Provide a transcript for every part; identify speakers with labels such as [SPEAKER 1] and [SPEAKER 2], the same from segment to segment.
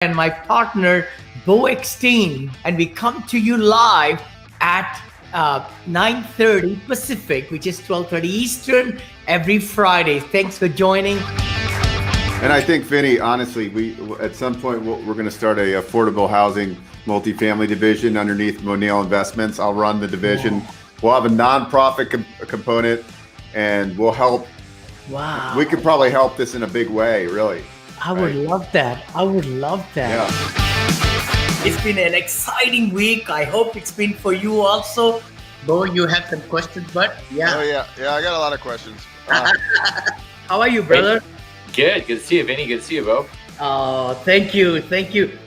[SPEAKER 1] and my partner, BeauEckstein, and we come to you live at 9:30 Pacific, which is 12:30 Eastern, every Friday. Thanks for joining.
[SPEAKER 2] And I think, Vinney, honestly, we at some point we're going to start a affordable housing multifamily division underneath Monell Investments. I'll run the division. We'll have a nonprofit component, and we'll help.
[SPEAKER 1] Wow.
[SPEAKER 2] We could probably help this in a big way, really.
[SPEAKER 1] I would love that. I would love that.
[SPEAKER 2] Yeah.
[SPEAKER 1] It's been an exciting week. I hope it's been for you also. Beau, you have some questions, but yeah.
[SPEAKER 3] Oh, yeah, I got a lot of questions.
[SPEAKER 1] How are you, brother?
[SPEAKER 4] Good to see you, Vinney. Good to see you, Beau.
[SPEAKER 1] Oh, thank you.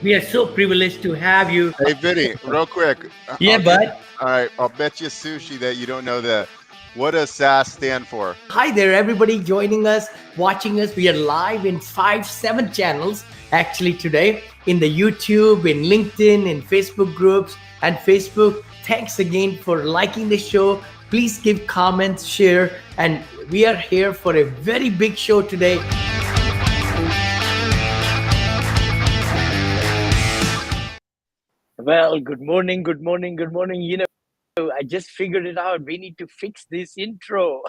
[SPEAKER 1] We are so privileged to have you.
[SPEAKER 3] Hey, Vinney, real quick.
[SPEAKER 1] Yeah, bud.
[SPEAKER 3] All right, I'll bet you sushi that you don't know that. What does SAS stand for?
[SPEAKER 1] Hi there, everybody joining us, watching us. We are live in 7 channels actually today, in the YouTube, in LinkedIn, in Facebook groups and Facebook. Thanks again for liking the show. Please give comments, share, and we are here for a very big show today. Well, good morning. You know, I just figured it out. We need to fix this intro.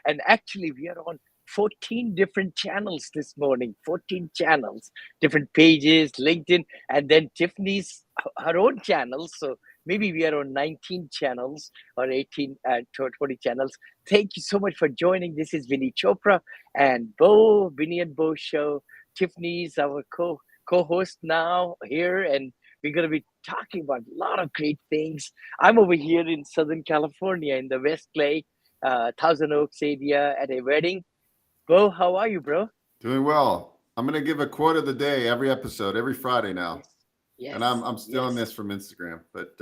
[SPEAKER 1] And actually, we are on 14 different channels this morning, 14 channels, different pages, LinkedIn, and then Tiffany's her own channel. So maybe we are on 19 channels or 18, 20 channels. Thank you so much for joining. This is Vinney Chopra and Beau, Vinney and Beau show. Tiffany's our co-host now here, and we're going to be talking about a lot of great things. I'm over here in Southern California in the West Lake, Thousand Oaks area at a wedding. Beau, how are you, bro?
[SPEAKER 2] Doing well. I'm going to give a quote of the day every episode, every Friday now.
[SPEAKER 1] Yes.
[SPEAKER 2] And I'm stealing this from Instagram. But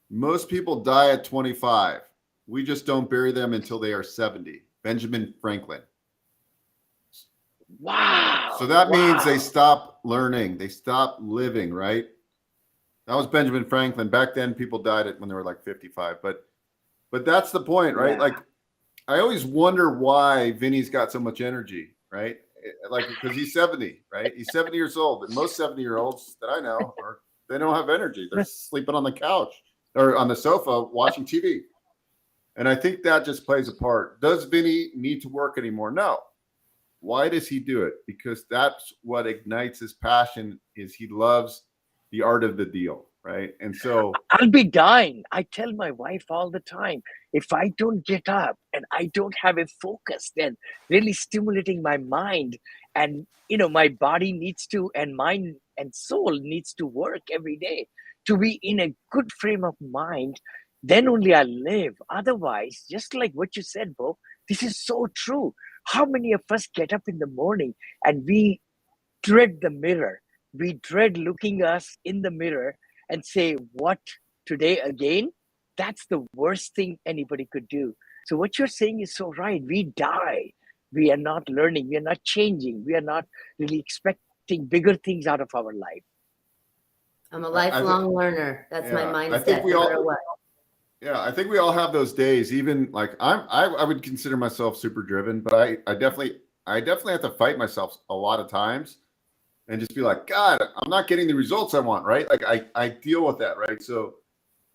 [SPEAKER 2] most people die at 25. We just don't bury them until they are 70. Benjamin Franklin.
[SPEAKER 1] Wow.
[SPEAKER 2] So that means they stop learning. They stop living, right? That was Benjamin Franklin. Back then, people died when they were like 55. But that's the point, right?
[SPEAKER 1] Yeah.
[SPEAKER 2] Like, I always wonder why Vinny's got so much energy, right? Like, because he's 70, right? He's 70 years old. And most 70-year-olds that I know, they don't have energy. They're sleeping on the couch or on the sofa watching TV. And I think that just plays a part. Does Vinny need to work anymore? No. Why does he do it? Because that's what ignites his passion. Is he loves the art of the deal, right? And so
[SPEAKER 1] I'll be dying. I tell my wife all the time, if I don't get up and I don't have a focus, then really stimulating my mind, and you know, my body needs to, and mind and soul needs to work every day to be in a good frame of mind, then only I live. Otherwise, just like what you said, Beau, this is so true. How many of us get up in the morning and we dread the mirror? We dread looking us in the mirror and say, what, today again? That's the worst thing anybody could do. So what you're saying is so right. We die. We are not learning. We are not changing. We are not really expecting bigger things out of our life.
[SPEAKER 5] I'm a lifelong learner. That's my mindset.
[SPEAKER 2] I think we
[SPEAKER 5] no
[SPEAKER 2] all,
[SPEAKER 5] matter what.
[SPEAKER 2] Yeah, I think we all have those days. Even like I would consider myself super driven, but I definitely have to fight myself a lot of times and just be like, God, I'm not getting the results I want, right? Like I deal with that, right? So,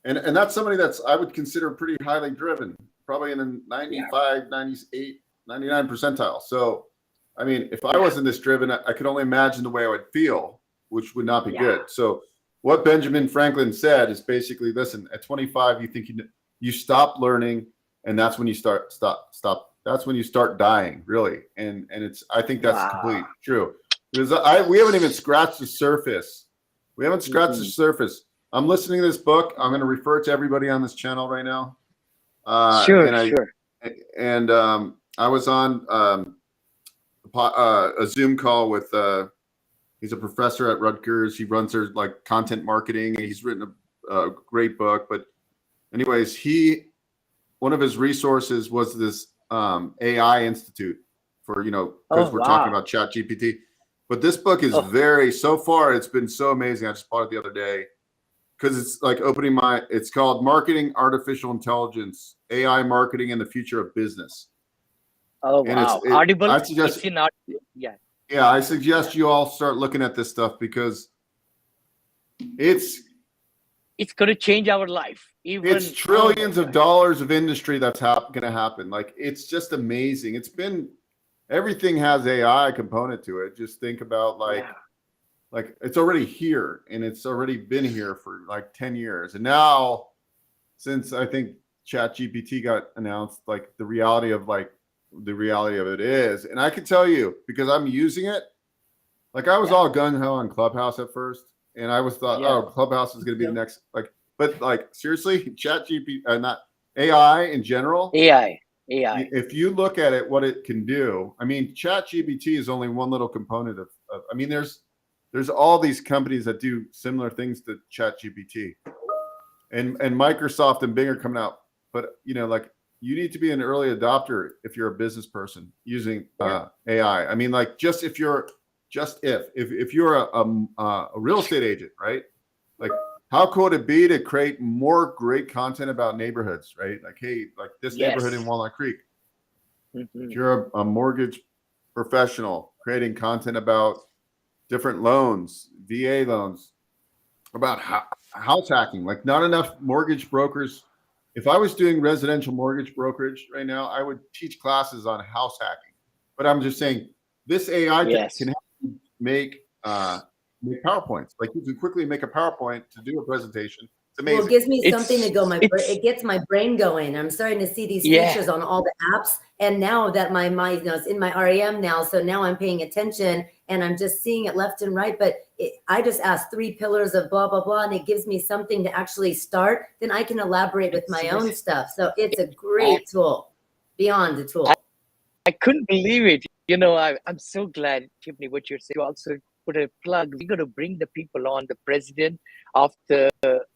[SPEAKER 2] and that's somebody that's I would consider pretty highly driven, probably in the 95, 98, 99 percentile. So, I mean, if I wasn't this driven, I could only imagine the way I would feel, which would not be good. So what Benjamin Franklin said is basically, listen, at 25, you think you stop learning, and that's when you stop. That's when you start dying, really. And I think that's completely true. Because we haven't even scratched the surface. We haven't scratched the surface. I'm listening to this book. I'm going to refer it to everybody on this channel right now.
[SPEAKER 1] Sure.
[SPEAKER 2] And I was on a Zoom call with he's a professor at Rutgers. He runs their like content marketing. He's written a great book. But anyways, one of his resources was this AI Institute for, because we're talking about ChatGPT. But this book is so far, it's been so amazing. I just bought it the other day because it's like it's called Marketing Artificial Intelligence, AI Marketing and the Future of Business.
[SPEAKER 1] Oh,
[SPEAKER 2] and
[SPEAKER 1] wow. Audible?
[SPEAKER 2] I suggest,
[SPEAKER 1] it's in Audible. Yeah.
[SPEAKER 2] Yeah, I suggest you all start looking at this stuff because it's
[SPEAKER 1] going to change our life. Even
[SPEAKER 2] it's trillions of dollars of industry that's going to happen. Like, it's just amazing. Everything has AI component to it. Just think about like it's already here, and it's already been here for like 10 years. And now, since I think ChatGPT got announced, like the reality of it is, and I can tell you because I'm using it. Like, I was all gung ho on Clubhouse at first, and I was thought, oh, Clubhouse is going to be the next, like, but like seriously, ChatGPT, not AI in general.
[SPEAKER 1] AI.
[SPEAKER 2] If you look at it, what it can do. I mean, ChatGPT is only one little component of. I mean, there's all these companies that do similar things to ChatGPT, and Microsoft and Bing are coming out. But like, you need to be an early adopter if you're a business person using AI. I mean, like, if you're a real estate agent, right? Like, how cool would it be to create more great content about neighborhoods, right? Like, hey, like this neighborhood in Walnut Creek. If you're a mortgage professional creating content about different loans, VA loans, about house hacking, like not enough mortgage brokers. If I was doing residential mortgage brokerage right now, I would teach classes on house hacking. But I'm just saying, this AI can help you make PowerPoints. Like, you can quickly make a PowerPoint to do a presentation. It's amazing.
[SPEAKER 5] Well, it gives me something to go. It gets my brain going. I'm starting to see these features on all the apps. And now that my mind is in my REM now, so now I'm paying attention and I'm just seeing it left and right. But I just asked 3 pillars of blah, blah, blah, and it gives me something to actually start. Then I can elaborate with my own stuff. So it's a great tool, beyond a tool.
[SPEAKER 1] I couldn't believe it. I'm so glad, Tiffany, what you're saying. You also put a plug. We're going to bring the people on, the president of the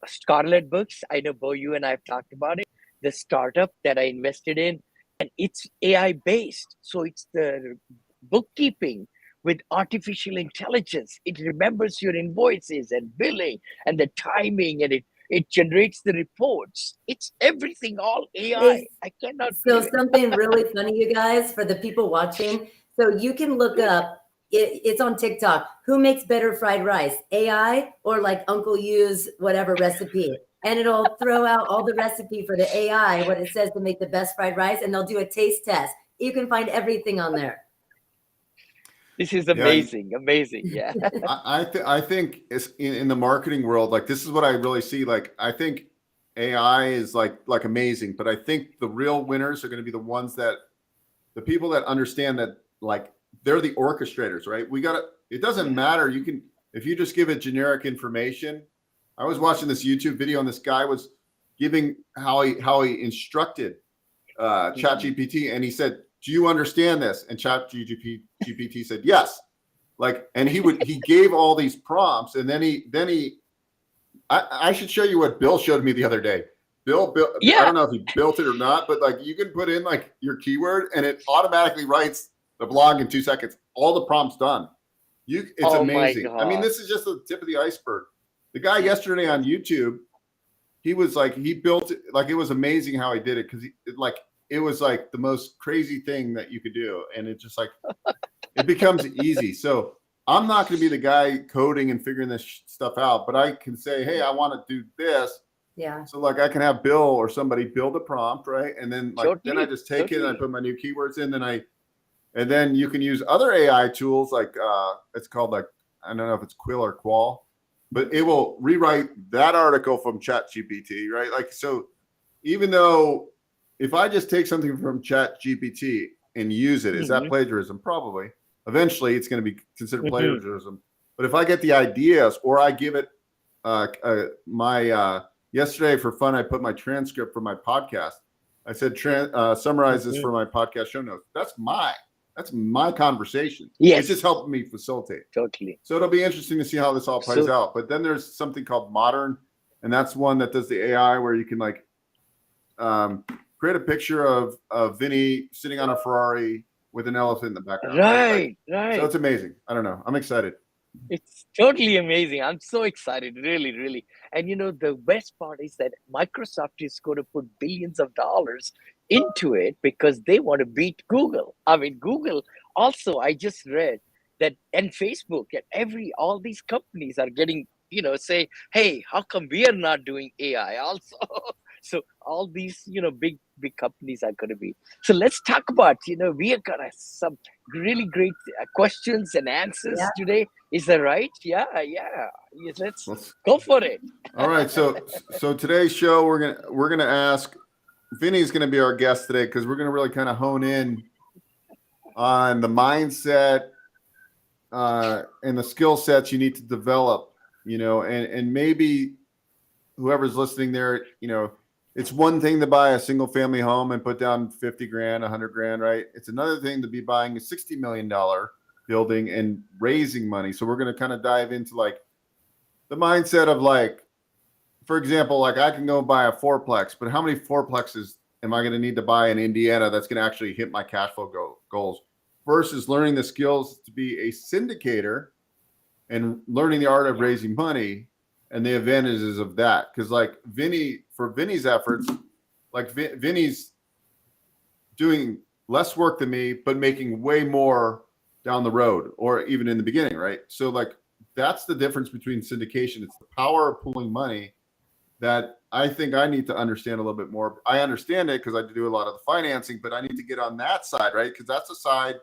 [SPEAKER 1] Scarlet Books. I know, Beau, you and I have talked about it, the startup that I invested in, and it's AI based. So it's the bookkeeping with artificial intelligence. It remembers your invoices and billing and the timing, and it generates the reports. It's everything, all AI. I cannot.
[SPEAKER 5] So something really funny, you guys, for the people watching. So you can look up, it's on TikTok, who makes better fried rice, AI or like Uncle Yu's whatever recipe? And it'll throw out all the recipe for the AI, what it says to make the best fried rice, and they'll do a taste test. You can find everything on there.
[SPEAKER 1] This is amazing. Amazing. Yeah.
[SPEAKER 2] I think it's in the marketing world, like, this is what I really see. Like, I think AI is like amazing, but I think the real winners are going to be the people that understand that, like, they're the orchestrators, right? It doesn't matter. If you just give it generic information. I was watching this YouTube video and this guy was giving how he instructed ChatGPT, and he said, "Do you understand this?" And ChatGPT said, "Yes." Like, and he gave all these prompts, and then I should show you what Bill showed me the other day. Bill, I don't know if he built it or not, but like, you can put in like your keyword and it automatically writes the blog in 2 seconds. All the prompts done. It's amazing. I mean, this is just the tip of the iceberg. The guy yesterday on YouTube, he built it. Like, it was amazing how he did it, because it was like the most crazy thing that you could do. And it just like, it becomes easy. So I'm not going to be the guy coding and figuring this stuff out, but I can say, hey, I want to do this.
[SPEAKER 5] Yeah.
[SPEAKER 2] So like, I can have Bill or somebody build a prompt, right? And then then I just take it and I put my new keywords in, and then you can use other AI tools like it's called, like, I don't know if it's Quill or Qual, but it will rewrite that article from ChatGPT, right? Like, so even though if I just take something from ChatGPT and use it, is that plagiarism? Probably. Eventually, it's going to be considered plagiarism. But if I get the ideas, or I give it yesterday for fun, I put my transcript for my podcast. I said, summarize this for my podcast show notes. That's my conversation.
[SPEAKER 1] Yes.
[SPEAKER 2] It's just helping me facilitate.
[SPEAKER 1] Totally.
[SPEAKER 2] So it'll be interesting to see how this all plays out. But then there's something called Modern, and that's one that does the AI where you can like create a picture of Vinney sitting on a Ferrari with an elephant in the background.
[SPEAKER 1] Right.
[SPEAKER 2] So it's amazing. I don't know. I'm excited.
[SPEAKER 1] It's totally amazing. I'm so excited, really, really. And the best part is that Microsoft is going to put billions of dollars into it because they want to beat Google. I mean, Google also, I just read, that, and Facebook and all these companies are getting, say, hey, how come we are not doing AI also? So all these, big companies are going to be. So let's talk about, we are got some really great questions and answers
[SPEAKER 5] Yeah.
[SPEAKER 1] today. Is that right? Yeah. Yes, let's
[SPEAKER 2] Let's,
[SPEAKER 1] go for it.
[SPEAKER 2] all right. So today's show, we're gonna ask, Vinney's gonna be our guest today because we're gonna really kind of hone in on the mindset and the skill sets you need to develop, and maybe whoever's listening there, it's one thing to buy a single family home and put down 50 grand, 100 grand, right? It's another thing to be buying a $60 million building and raising money. So we're going to kind of dive into like the mindset of like, for example, like I can go buy a fourplex, but how many fourplexes am I going to need to buy in Indiana that's going to actually hit my cash flow goals versus learning the skills to be a syndicator and learning the art of raising money and the advantages of that. Because like Vinney's efforts, like Vinney's doing less work than me, but making way more down the road or even in the beginning, right? So like that's the difference between syndication. It's the power of pooling money that I think I need to understand a little bit more. I understand it because I do a lot of the financing, but I need to get on that side, right? Because that's the side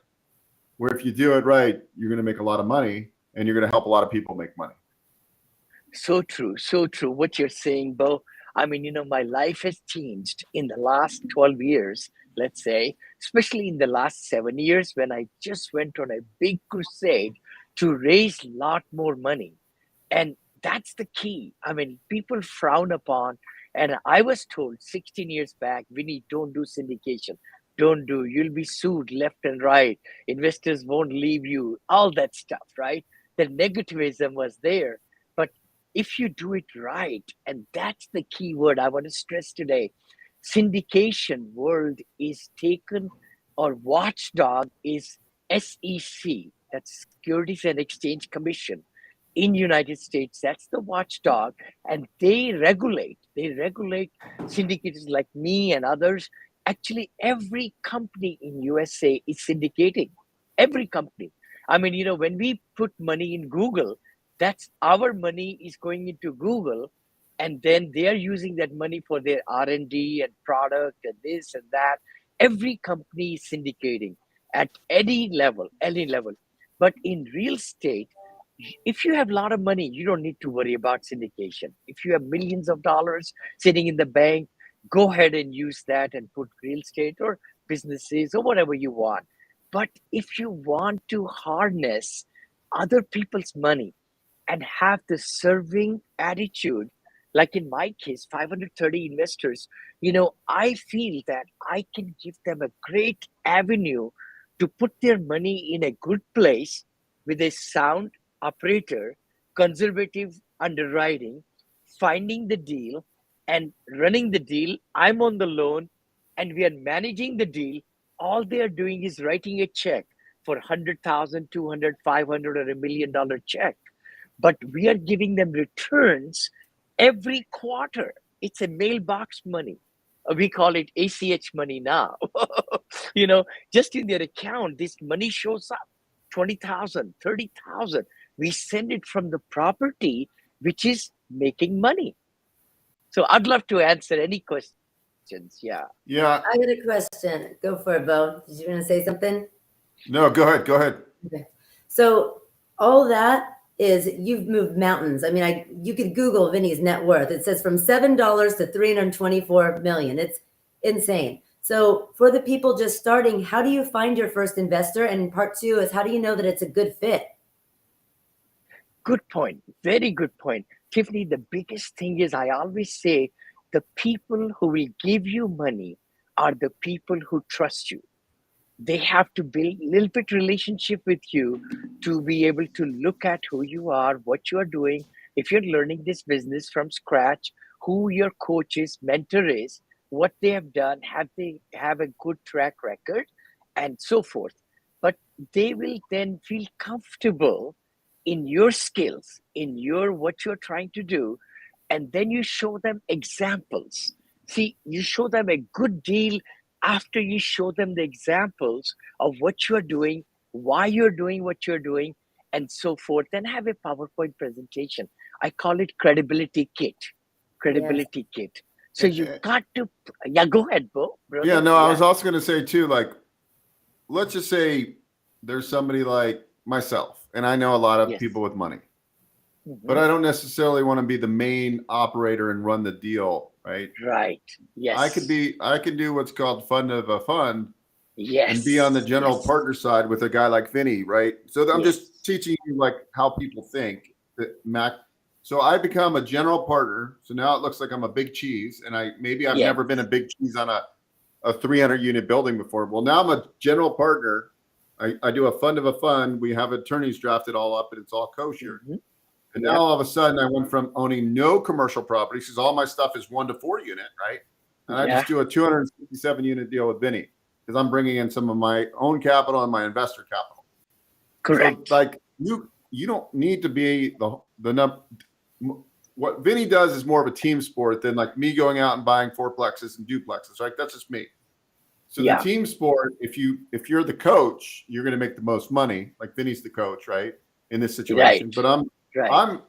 [SPEAKER 2] where if you do it right, you're going to make a lot of money and you're going to help a lot of people make money.
[SPEAKER 1] So true. So true. What you're saying, Beau. I mean, my life has changed in the last 12 years, let's say, especially in the last 7 years when I just went on a big crusade to raise a lot more money. And that's the key. I mean, people frown upon, and I was told 16 years back, Vinney, don't do syndication. You'll be sued left and right. Investors won't leave you, all that stuff, right? The negativism was there. But if you do it right, and that's the key word I want to stress today, syndication world is taken, or watchdog is SEC, that's Securities and Exchange Commission in United States. That's the watchdog, and they regulate syndicators like me and others. Actually, every company in USA is syndicating. Every company. I mean, when we put money in Google, that's our money is going into Google, and then they are using that money for their R&D and product and this and that. Every company is syndicating at any level. But in real estate, if you have a lot of money, you don't need to worry about syndication. If you have millions of dollars sitting in the bank, go ahead and use that and put real estate or businesses or whatever you want. But if you want to harness other people's money and have the serving attitude, like in my case, 530 investors, I feel that I can give them a great avenue to put their money in a good place with a sound operator, conservative underwriting, finding the deal and running the deal. I'm on the loan and we are managing the deal. All they are doing is writing a check for 100,000, 200, 500, or $1 million check. But we are giving them returns every quarter. It's a mailbox money. We call it ACH money now. Just in their account, this money shows up, 20,000, 30,000. We send it from the property, which is making money. So I'd love to answer any questions. Yeah.
[SPEAKER 5] I got a question. Go for it, Beau. Did you want to say something?
[SPEAKER 2] No, go ahead.
[SPEAKER 5] Okay. So all that is, you've moved mountains. I mean, you could Google Vinney's net worth. It says from $7 to 324 million. It's insane. So for the people just starting, how do you find your first investor? And part two is, how do you know that it's a good fit?
[SPEAKER 1] Good point. Very good point. Tiffany, the biggest thing is, I always say, the people who will give you money are the people who trust you. They have to build a little bit relationship with you to be able to look at who you are, what you are doing. If you're learning this business from scratch, who your coach is, mentor is, what they have done, have they have a good track record, and so forth. But they will then feel comfortable in your skills, in what you're trying to do, and then you show them examples. See, you show them a good deal after you show them the examples of what you're doing, why you're doing what you're doing, and so forth, and have a PowerPoint presentation. I call it credibility kit.
[SPEAKER 5] Yes.
[SPEAKER 1] Credibility kit. So you got to, yeah, go ahead, Beau, brother.
[SPEAKER 2] Yeah, no, I was also going to say too, like, let's just say there's somebody like myself, and I know a lot of
[SPEAKER 1] Yes.
[SPEAKER 2] people with money,
[SPEAKER 1] Mhm.
[SPEAKER 2] but I don't necessarily want to be the main operator and run the deal, right?
[SPEAKER 1] Right. Yes.
[SPEAKER 2] I could do what's called fund of a fund
[SPEAKER 1] Yes.
[SPEAKER 2] and be on the general
[SPEAKER 1] Yes.
[SPEAKER 2] partner side with a guy like Vinney, right? So I'm
[SPEAKER 1] Yes.
[SPEAKER 2] just teaching you like how people think. So I become a general partner. So now it looks like I'm a big cheese, and I've
[SPEAKER 1] Yes.
[SPEAKER 2] never been a big cheese on a 300 unit building before. Well, now I'm a general partner. I do a fund of a fund. We have attorneys drafted all up, and it's all kosher.
[SPEAKER 1] Mhm.
[SPEAKER 2] And
[SPEAKER 1] Yep.
[SPEAKER 2] now all of a sudden I went from owning no commercial properties because all my stuff is 1 to 4 unit, right? And I
[SPEAKER 1] Yeah.
[SPEAKER 2] just do a 267 unit deal with Vinney because I'm bringing in some of my own capital and my investor capital.
[SPEAKER 1] Correct.
[SPEAKER 2] So like you don't need to be the number. What Vinney does is more of a team sport than like me going out and buying fourplexes and duplexes, right? That's just me. So
[SPEAKER 1] Yeah.
[SPEAKER 2] the team sport, if you're the coach, you're going to make the most money. Like Vinny's the coach, right? In this situation,
[SPEAKER 1] Right.
[SPEAKER 2] but
[SPEAKER 1] Right.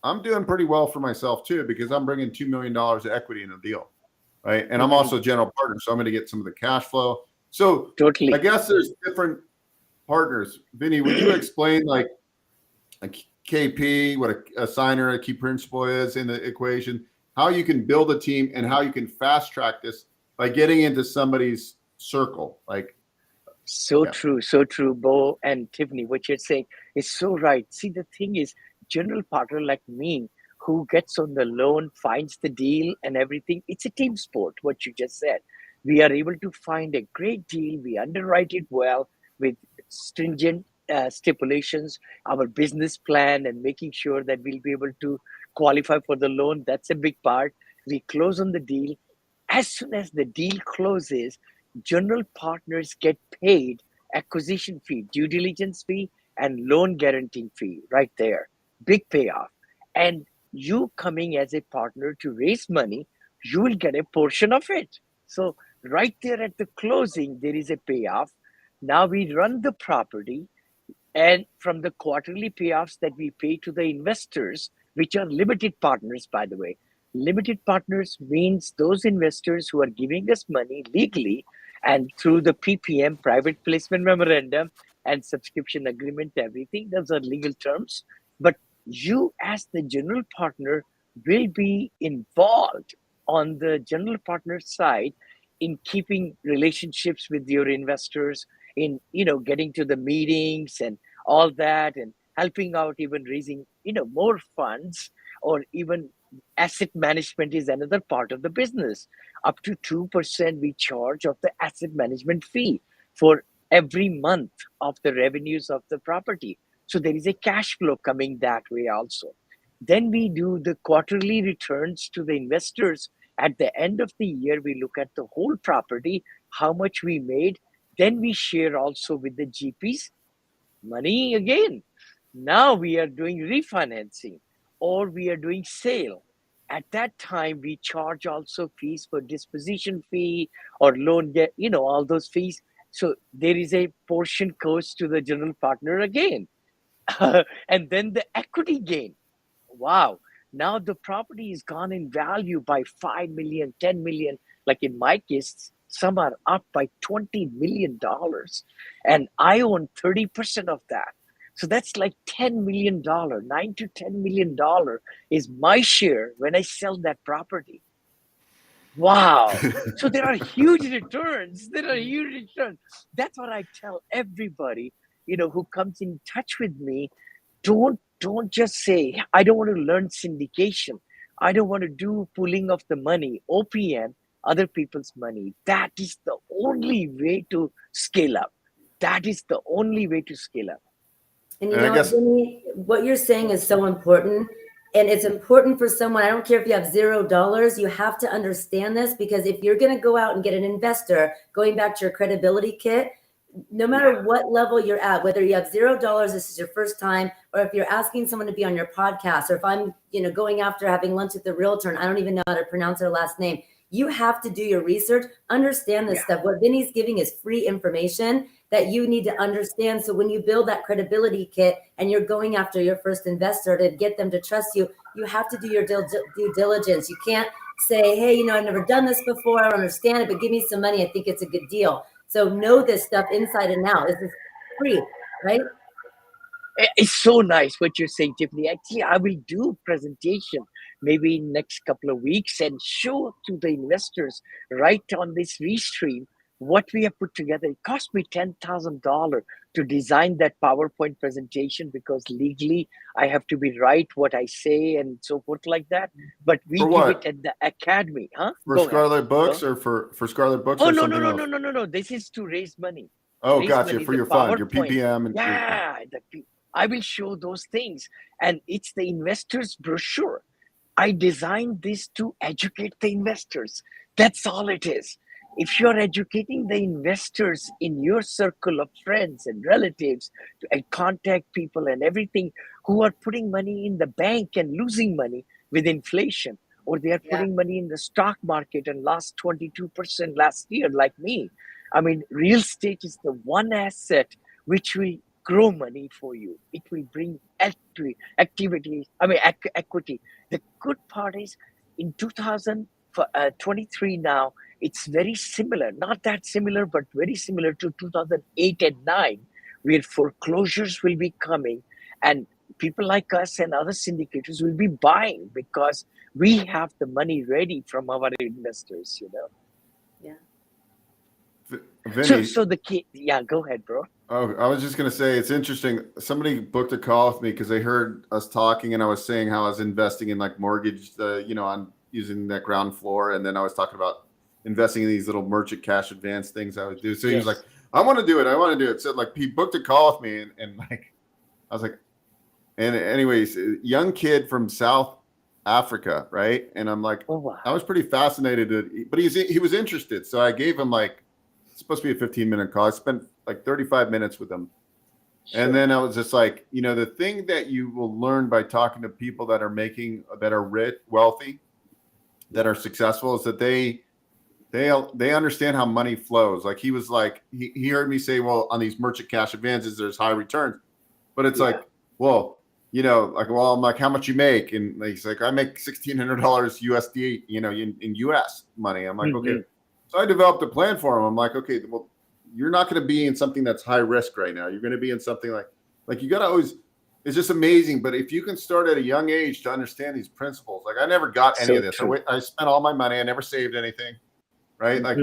[SPEAKER 2] I'm doing pretty well for myself too because I'm bringing $2 million of equity in a deal, right? And I'm
[SPEAKER 1] Mhm.
[SPEAKER 2] also a general partner, so I'm going to get some of the cash flow. So
[SPEAKER 1] Totally.
[SPEAKER 2] I guess there's different partners. Vinny, would you explain like a KP, what a signer, a key principal is in the equation, how you can build a team and how you can fast track this by getting into somebody's circle? Like,
[SPEAKER 1] So
[SPEAKER 2] yeah.
[SPEAKER 1] true, Beau and Tiffany. What you're saying is so right. See, the thing is, general partner like me, who gets on the loan, finds the deal and everything. It's a team sport. What you just said, we are able to find a great deal. We underwrite it well with stringent stipulations, our business plan, and making sure that we'll be able to qualify for the loan. That's a big part. We close on the deal. As soon as the deal closes, general partners get paid acquisition fee, due diligence fee, and loan guaranteeing fee right there. Big payoff. And you coming as a partner to raise money, you will get a portion of it. So right there at the closing, there is a payoff. Now we run the property, and from the quarterly payoffs that we pay to the investors, which are limited partners, by the way, limited partners means those investors who are giving us money legally and through the PPM, private placement memorandum, and subscription agreement, everything, those are legal terms. But you, as the general partner, will be involved on the general partner side in keeping relationships with your investors, in getting to the meetings and all that, and helping out, even raising more funds, or even asset management is another part of the business. Up to 2% we charge of the asset management fee for every month of the revenues of the property, so there is a cash flow coming that way also. Then we do the quarterly returns to the investors. At the end of the year, we look at the whole property, how much we made. Then we share also with the GPs money again. Now we are doing refinancing, or we are doing sale. At that time, we charge also fees for disposition fee or loan get, all those fees. So there is a portion goes to the general partner again. And then the equity gain. Wow. Now the property is gone in value by 5 million, 10 million. Like in my case, some are up by $20 million. And I own 30% of that. So that's like $10 million, $9 to $10 million is my share when I sell that property. Wow. So there are huge returns. There are huge returns. That's what I tell everybody, who comes in touch with me. Don't just say, I don't want to learn syndication. I don't want to do pooling of the money, OPM, other people's money. That is the only way to scale up. That is the only way to scale up.
[SPEAKER 5] And you
[SPEAKER 2] And I
[SPEAKER 5] know what,
[SPEAKER 2] guess
[SPEAKER 5] Vinny, what you're saying is so important. And it's important for someone, I don't care if you have $0, you have to understand this, because if you're going to go out and get an investor, going back to your credibility kit, no matter what level you're at, whether you have $0, this is your first time, or if you're asking someone to be on your podcast, or if I'm, going after having lunch with the realtor and I don't even know how to pronounce their last name, You have to do your research, understand this stuff. What Vinney's giving is free information that you need to understand. So when you build that credibility kit and you're going after your first investor to get them to trust you, you have to do your due diligence. You can't say, hey, you know, I've never done this before. I don't understand it, but give me some money. I think it's a good deal. So know this stuff inside and out. This is free, right?
[SPEAKER 1] It's so nice what you're saying, Tiffany. Actually, I will do presentation maybe next couple of weeks and show to the investors right on this restream what we have put together. It cost me $10,000 to design that PowerPoint presentation because legally I have to be right what I say and so forth like that. But we
[SPEAKER 2] For
[SPEAKER 1] give
[SPEAKER 2] what?
[SPEAKER 1] it at the academy, huh?
[SPEAKER 2] For
[SPEAKER 1] Go
[SPEAKER 2] Scarlet
[SPEAKER 1] ahead.
[SPEAKER 2] Books or for Scarlet Books
[SPEAKER 1] Oh,
[SPEAKER 2] or
[SPEAKER 1] no,
[SPEAKER 2] something
[SPEAKER 1] no, no,
[SPEAKER 2] else?
[SPEAKER 1] no, no, no, no. This is to raise money.
[SPEAKER 2] Oh,
[SPEAKER 1] Raise
[SPEAKER 2] gotcha.
[SPEAKER 1] money,
[SPEAKER 2] For
[SPEAKER 1] the
[SPEAKER 2] your fund, your
[SPEAKER 1] PowerPoint.
[SPEAKER 2] PPM. And
[SPEAKER 1] Yeah, I will show those things. And it's the investor's brochure. I designed this to educate the investors. That's all it is. If you're educating the investors in your circle of friends and relatives and contact people and everything who are putting money in the bank and losing money with inflation, or they are putting money in the stock market and lost 22% last year, like me. I mean, real estate is the one asset which will grow money for you. It will bring activity, equity. The good part is in 2023 now, it's very similar, not that similar, but very similar to 2008 and 9, where foreclosures will be coming and people like us and other syndicators will be buying because we have the money ready from our investors, you know.
[SPEAKER 2] Vinney,
[SPEAKER 1] So the key, go ahead, bro.
[SPEAKER 2] oh, I was just going to say, it's interesting. Somebody booked a call with me because they heard us talking and I was saying how I was investing in like mortgage, on using that ground floor. And then I was talking about investing in these little merchant cash advance things I would do. So he was like, I want to do it. I want to do it. So like he booked a call with me and like, I was like, and anyways, young kid from South Africa. Right. And I'm like,
[SPEAKER 1] Oh, wow.
[SPEAKER 2] I was pretty fascinated, but he was interested. So I gave him like, it's supposed to be a 15-minute call. I spent like 35 minutes with him. Sure. And then I was just like, the thing that you will learn by talking to people that are rich, wealthy, that are successful is that they understand how money flows. Like he was like, he heard me say, well, on these merchant cash advances, there's high returns, but it's like, well, I'm like, how much you make? And he's like, I make $1,600 USD, in US money. I'm like, okay. So I developed a plan for him. I'm like, okay, well, you're not going to be in something that's high risk right now. You're going to be in something like you got to always, it's just amazing. But if you can start at a young age to understand these principles, like I never got any of this. I spent all my money. I never saved anything. Right. Like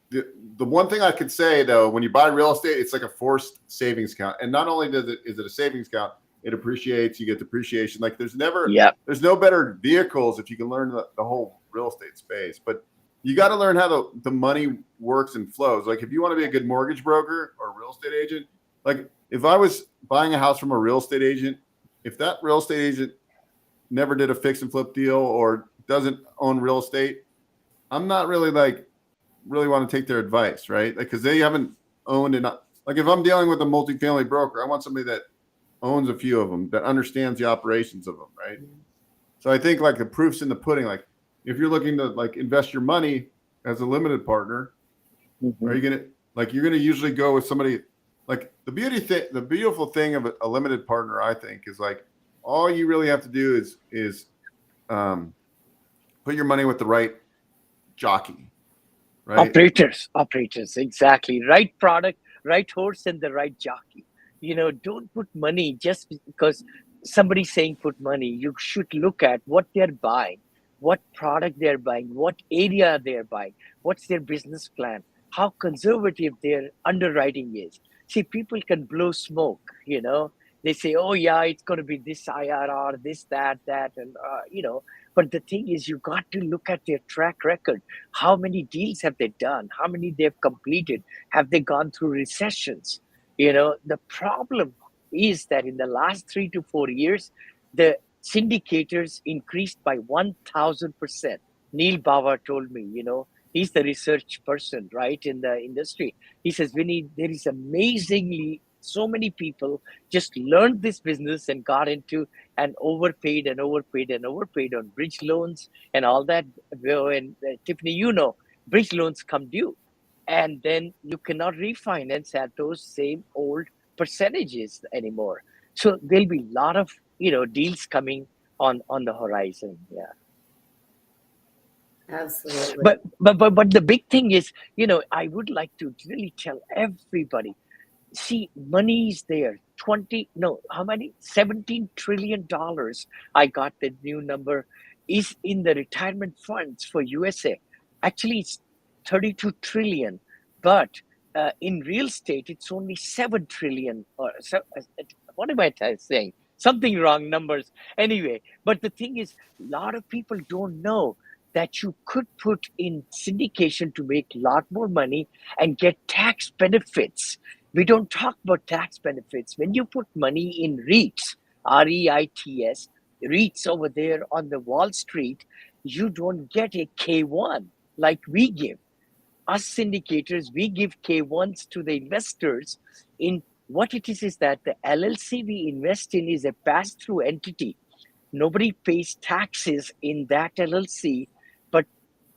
[SPEAKER 2] the one thing I could say though, when you buy real estate, it's like a forced savings account. And not only is it a savings account, it appreciates, you get depreciation. Like there's no better vehicles if you can learn the whole real estate space. But you got to learn how the money works and flows. Like if you want to be a good mortgage broker or real estate agent, like if I was buying a house from a real estate agent, if that real estate agent never did a fix and flip deal or doesn't own real estate, I'm not really want to take their advice, right? Like, cause they haven't owned enough. Like if I'm dealing with a multifamily broker, I want somebody that owns a few of them, that understands the operations of them. Right. So I think like the proof's in the pudding. Like, if you're looking to like invest your money as a limited partner, are you you're gonna usually go with somebody like the beautiful thing of a limited partner, I think, is like all you really have to do is put your money with the right jockey, right?
[SPEAKER 1] Operators, exactly. Right product, right horse, and the right jockey. Don't put money just because somebody's saying put money. You should look at what they're buying, what product they're buying, what area they're buying, what's their business plan, how conservative their underwriting is. See, people can blow smoke, They say, oh, yeah, it's going to be this IRR, this, that, and, But the thing is, you got to look at their track record. How many deals have they done? How many they've completed? Have they gone through recessions? The problem is that in the last 3 to 4 years, the syndicators increased by 1,000%. Neil Bauer told me, he's the research person, right, in the industry. He says, Vinney, there is amazingly So many people just learned this business and got into and overpaid and overpaid and overpaid on bridge loans and all that. And Tiffany, bridge loans come due, and then you cannot refinance at those same old percentages anymore. So there'll be a lot of deals coming on the horizon. Yeah.
[SPEAKER 5] Absolutely.
[SPEAKER 1] But the big thing is, I would like to really tell everybody, see, money is there. How many? $17 trillion. I got the new number, is in the retirement funds for USA. Actually, it's 32 trillion, but in real estate, it's only 7 trillion. What am I saying? Something wrong numbers. Anyway, but the thing is, a lot of people don't know that you could put in syndication to make a lot more money and get tax benefits. We don't talk about tax benefits. When you put money in REITs, REITs, REITs over there on the Wall Street, you don't get a K1 like we give. Us syndicators, we give K1s to the investors. In what it is that the LLC we invest in is a pass-through entity. Nobody pays taxes in that LLC, but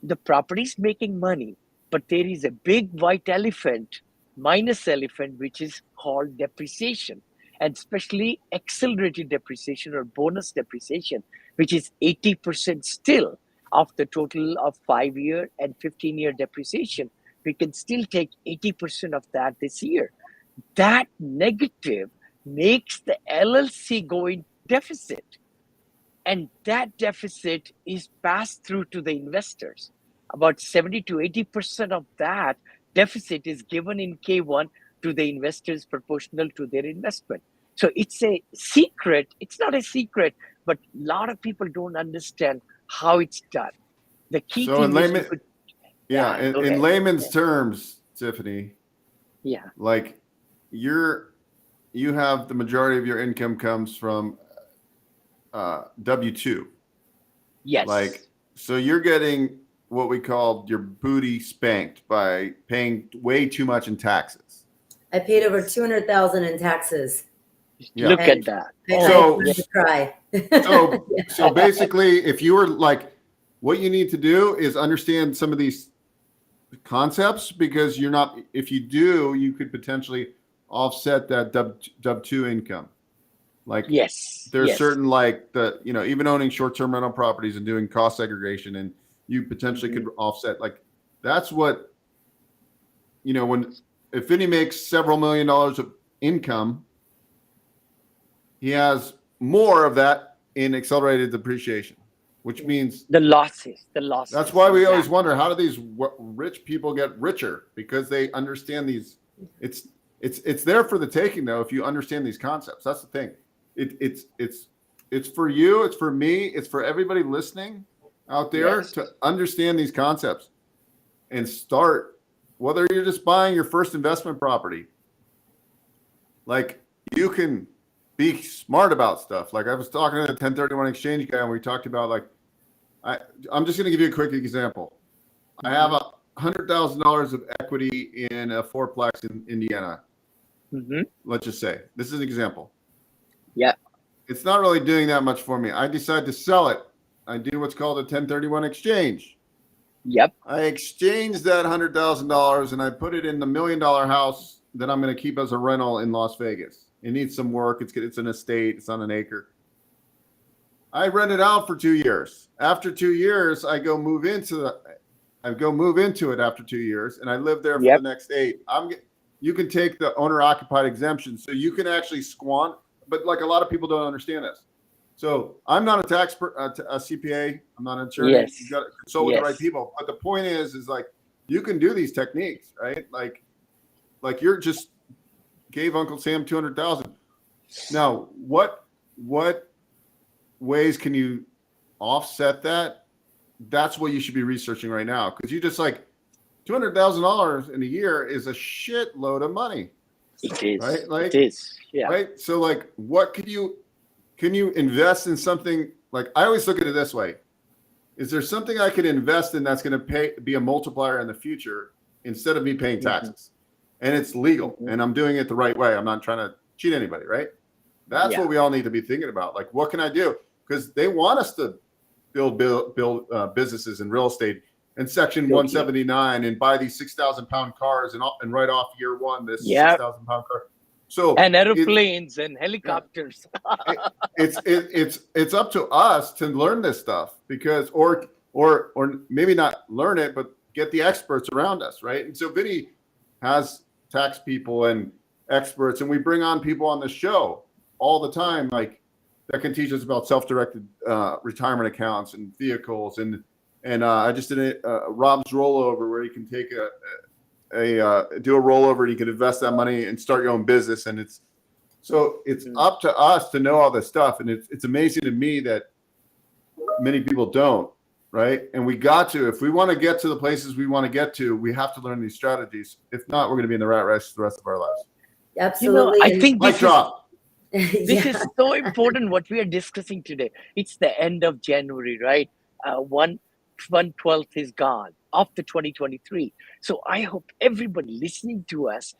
[SPEAKER 1] the property's making money. But there is a big white elephant, minus elephant, which is called depreciation, and especially accelerated depreciation or bonus depreciation, which is 80% still of the total of 5-year and 15-year depreciation. We can still take 80% of that this year. That negative makes the LLC go in deficit. And that deficit is passed through to the investors. About 70 to 80% of that deficit is given in K1 to the investors proportional to their investment. So it's a secret. It's not a secret, but a lot of people don't understand how it's done. The key
[SPEAKER 2] So
[SPEAKER 1] thing
[SPEAKER 2] in
[SPEAKER 1] is
[SPEAKER 2] layman,
[SPEAKER 1] you could,
[SPEAKER 2] yeah,
[SPEAKER 1] go
[SPEAKER 2] in
[SPEAKER 1] ahead.
[SPEAKER 2] layman's terms, Tiffany,
[SPEAKER 1] Yeah.
[SPEAKER 2] like you have the majority of your income comes from W-2.
[SPEAKER 1] Yes.
[SPEAKER 2] Like, so you're getting what we call your booty spanked by paying way too much in taxes.
[SPEAKER 5] I paid over 200,000 in taxes.
[SPEAKER 2] Yeah.
[SPEAKER 1] Look at that.
[SPEAKER 5] I
[SPEAKER 2] So-
[SPEAKER 5] wanted to cry.
[SPEAKER 2] So basically, if you were like, what you need to do is understand some of these concepts, because you're not, if you do, you could potentially offset that W-2 income. Like,
[SPEAKER 1] Yes.
[SPEAKER 2] there's
[SPEAKER 1] yes.
[SPEAKER 2] certain, like even owning short-term rental properties and doing cost segregation, and you potentially could offset, like, that's what, if Vinney makes several $1 million of income, he has more of that in accelerated depreciation, which means
[SPEAKER 1] The losses.
[SPEAKER 2] that's why we always
[SPEAKER 1] Exactly.
[SPEAKER 2] wonder, how do these rich people get richer? Because they understand these. It's there for the taking, though, if you understand these concepts. That's the thing. It's for you. It's for me. It's for everybody listening out there
[SPEAKER 1] Yes.
[SPEAKER 2] to understand these concepts and start. Whether you're just buying your first investment property, like, you can be smart about stuff. Like, I was talking to the 1031 exchange guy, and we talked about, like, I'm just going to give you a quick example. I have $100,000 of equity in a fourplex in Indiana.
[SPEAKER 1] Mm-hmm.
[SPEAKER 2] Let's just say this is an example.
[SPEAKER 1] Yeah.
[SPEAKER 2] It's not really doing that much for me. I decide to sell it. I do what's called a 1031 exchange.
[SPEAKER 1] Yep.
[SPEAKER 2] I exchange that $100,000 and I put it in the $1 million house that I'm going to keep as a rental in Las Vegas. It needs some work. It's an estate. It's on an acre. I rent it out for 2 years. After 2 years, I go move into it after 2 years, and I live there for
[SPEAKER 1] Yep.
[SPEAKER 2] the next 8. You can take the owner occupied exemption, so you can actually squander. But, like, a lot of people don't understand this. So I'm not a CPA. I'm not an attorney.
[SPEAKER 1] Yes.
[SPEAKER 2] You got to consult with the right
[SPEAKER 1] Yes.
[SPEAKER 2] people. But the point is like, you can do these techniques, right? Like you're just gave Uncle Sam 200,000. Now, what ways can you offset that? That's what you should be researching right now, because you just, like, $200,000 in a year is a shitload of money.
[SPEAKER 1] It is.
[SPEAKER 2] Right? Like,
[SPEAKER 1] it is. Yeah.
[SPEAKER 2] right? So, like, what can you invest in something? Like, I always look at it this way: is there something I could invest in that's going to be a multiplier in the future instead of me paying taxes? and it's legal, and I'm doing it the right way. I'm not trying to cheat anybody, right? That's what we all need to be thinking about. Like, what can I do? Because they want us to build businesses in real estate in Section 179 and buy these 6,000-pound cars and write off year one this 6,000-pound car. So
[SPEAKER 1] and airplanes and helicopters.
[SPEAKER 2] It's up to us to learn this stuff, because or maybe not learn it, but get the experts around us, right? And so Vinney has tax people and experts, and we bring on people on the show all the time, like that can teach us about self-directed retirement accounts and vehicles, and I just did Rob's rollover, where you can take do a rollover and you can invest that money and start your own business, and it's up to us to know all this stuff, and it's amazing to me that many people don't, right? And we got to, if we want to get to the places we want to get to, we have to learn these strategies. If not, we're going to be in the rat race the rest of our lives.
[SPEAKER 5] Absolutely.
[SPEAKER 1] I think this
[SPEAKER 5] is
[SPEAKER 1] so important what we are discussing today. It's the end of January, right? 1/12 is gone of the 2023. So I hope everybody listening to us,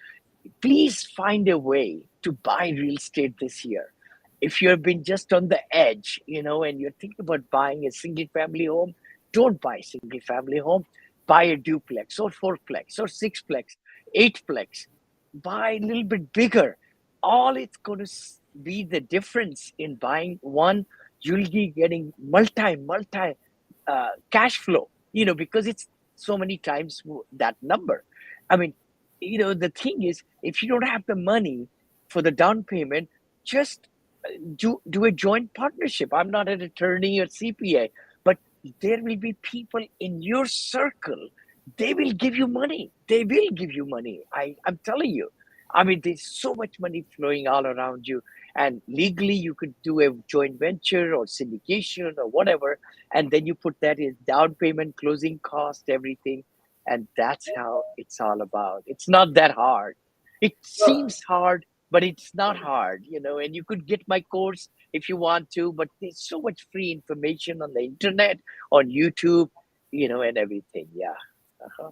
[SPEAKER 1] please find a way to buy real estate this year. If you've been just on the edge, and you're thinking about buying a single family home, don't buy a single family home. Buy a duplex or fourplex or sixplex, eightplex. Buy a little bit bigger. All it's going to be the difference in buying one, you'll be getting multi cash flow, because it's so many times that number. I mean, the thing is, if you don't have the money for the down payment, just do a joint partnership. I'm not an attorney or CPA, but there will be people in your circle. They will give you money. I'm telling you. I mean, there's so much money flowing all around you, and legally you could do a joint venture or syndication or whatever, and then you put that in down payment, closing cost, everything, and that's how it's all about. It's not that hard. It seems hard, but it's not hard, and you could get my course if you want to, but there's so much free information on the internet, on YouTube, and everything. Yeah.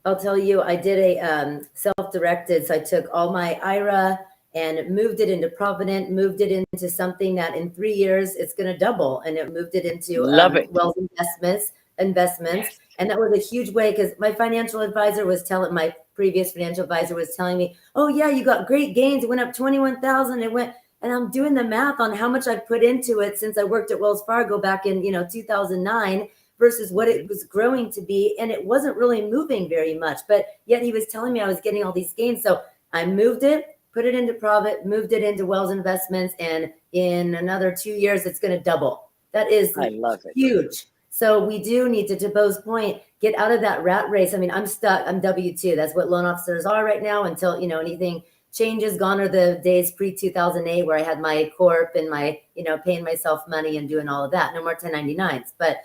[SPEAKER 5] I'll tell you, I did a self-directed. So I took all my IRA and moved it into Provident, moved it into something that in 3 years it's going to double, and it moved it into wealth investments. Yes. And that was a huge way, because my financial advisor was my previous financial advisor was telling me, oh yeah, you got great gains. It went up 21,000. And I'm doing the math on how much I've put into it since I worked at Wells Fargo back in 2009 versus what it was growing to be, and it wasn't really moving very much. But yet he was telling me I was getting all these gains. So I moved it, put it into Provident, moved it into Wells Investments, and in another 2 years it's going to double. That is huge. So we do need to Beau's point, get out of that rat race. I mean, I'm stuck. I'm W-2. That's what loan officers are right now until, anything changes. Gone are the days pre-2008 where I had my corp and my, paying myself money and doing all of that. No more 1099s. But,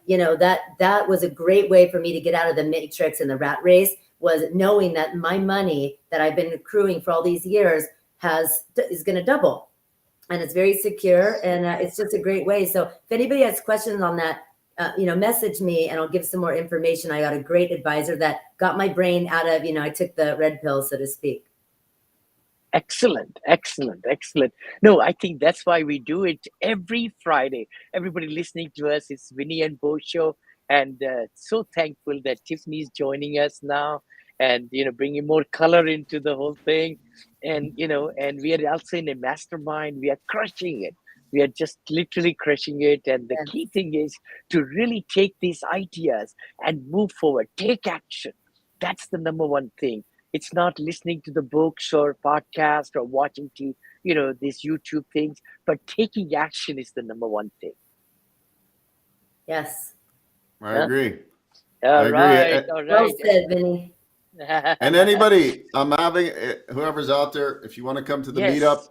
[SPEAKER 5] that was a great way for me to get out of the matrix and the rat race, was knowing that my money that I've been accruing for all these years is going to double. And it's very secure, and it's just a great way. So if anybody has questions on that, message me and I'll give some more information. I got a great advisor that got my brain out of, I took the red pill, so to speak.
[SPEAKER 1] Excellent. No, I think that's why we do it every Friday. Everybody listening to us, it's Vinney and Beau show, and so thankful that Tiffany's joining us now, and bringing more color into the whole thing, and and we are also in a mastermind. We are crushing it. We are just literally crushing it. And the key thing is to really take these ideas and move forward, take action. That's the number one thing. It's not listening to the books or podcast or watching these YouTube things, but taking action is the number one thing.
[SPEAKER 5] Yes.
[SPEAKER 2] I agree.
[SPEAKER 1] All right.
[SPEAKER 5] Well said, Vinney.
[SPEAKER 2] And anybody, I'm having, whoever's out there, if you want to come to the meetup,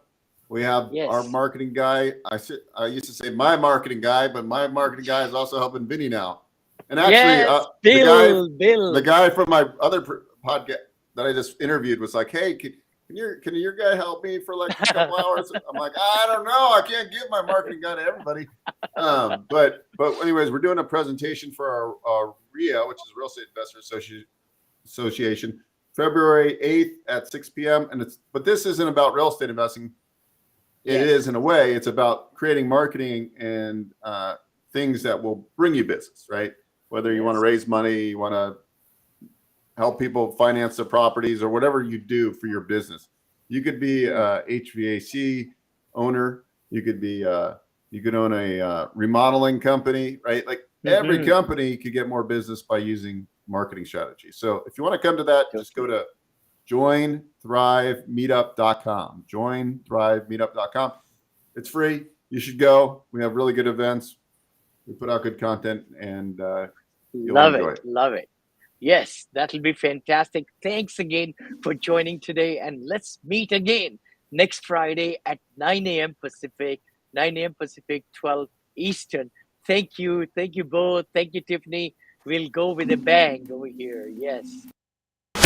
[SPEAKER 2] we have our marketing guy. I used to say my marketing guy, but my marketing guy is also helping Vinney now. And actually,
[SPEAKER 1] Bill.
[SPEAKER 2] The guy from my other podcast that I just interviewed was like, hey, can your guy help me for like a couple hours? I'm like, I don't know. I can't give my marketing guy to everybody. But anyways, we're doing a presentation for our RIA, which is Real Estate Investor Association. February 8th at 6 p.m. But this isn't about real estate investing. It is in a way. It's about creating marketing and things that will bring you business, right? Whether you want to raise money, you want to help people finance their properties, or whatever you do for your business. You could be a HVAC owner. You could be you could own a remodeling company, right? Like every company could get more business by using marketing strategies. So if you want to come to that, just go to jointhrivemeetup.com. Jointhrivemeetup.com. It's free. You should go. We have really good events. We put out good content, and you'll enjoy it.
[SPEAKER 1] Love it. Yes, that'll be fantastic. Thanks again for joining today, and let's meet again next Friday at 9 a.m. Pacific, 12 Eastern. Thank you, Beau. Thank you, Tiffany. We'll go with a bang over here. Yes.
[SPEAKER 6] So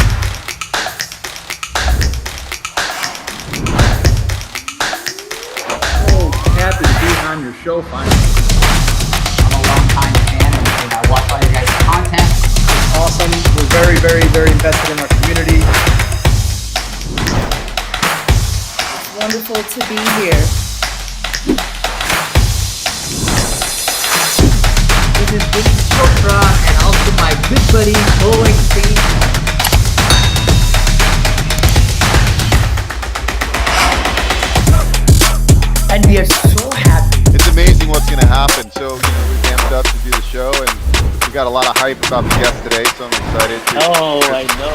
[SPEAKER 6] happy to be on your show finally.
[SPEAKER 7] I'm a long-time fan, and I watch all your guys' content.
[SPEAKER 6] It's awesome. We're very, very, very invested in our community.
[SPEAKER 8] It's wonderful to be here.
[SPEAKER 7] This is Chopra, and also my good buddy, BeauEckstein. And we are so happy.
[SPEAKER 3] It's amazing what's going to happen. So, we amped up to do the show, and we got a lot of hype about the guest today, so I'm excited.
[SPEAKER 1] Oh, I know.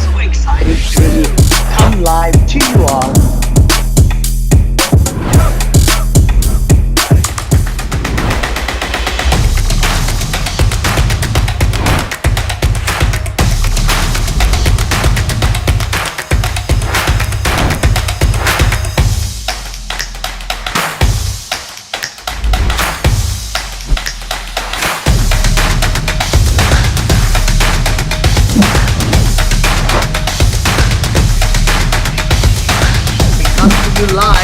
[SPEAKER 7] So excited.
[SPEAKER 1] Really come live to you all.
[SPEAKER 7] We come to you live.